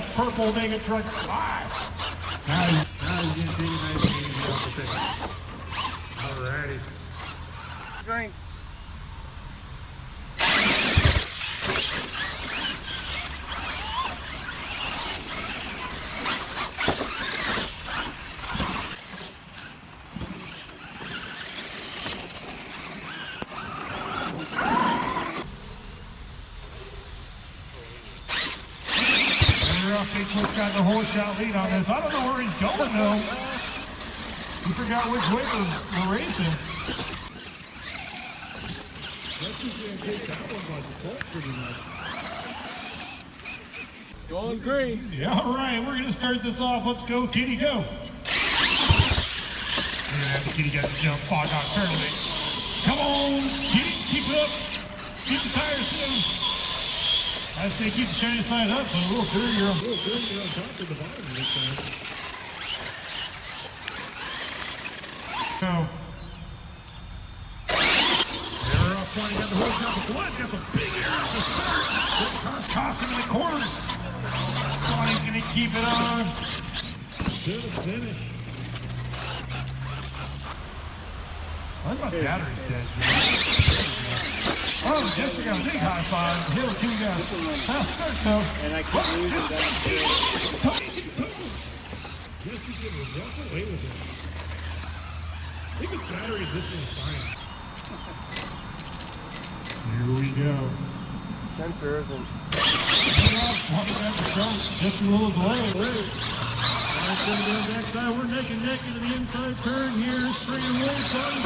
that purple mega truck 5. Now he's getting nice and easy off the thing. Alrighty. Drink. Bigfoot's got the horse shot lead on this. I don't know where he's going though. He forgot which way we're racing. Going green. Yeah, all right, we're gonna start this off. Let's go, Kitty, go. We're gonna have the Kitty got to jump. Oh, not turtling. Come on, Kitty, keep it up. Keep the tires smooth. I'd say keep the shiny side up, but a little dirtier on top of the bottom this time. So, they're off pointing at the horse out the blood. Got some big air out the start. Toss him in the corner. Bonnie's gonna keep it on. To the finish. I think my battery's dead, Jim. Oh, Jessica got a big high five. Hill 2 got a fast start, though. And I keep losing that. Jessica will walk away with it. I think his battery this one's fine. Here we go. Sensor isn't. Just a little delay. Backside, we're neck and neck into the inside turn here. Straight away, Bonnie,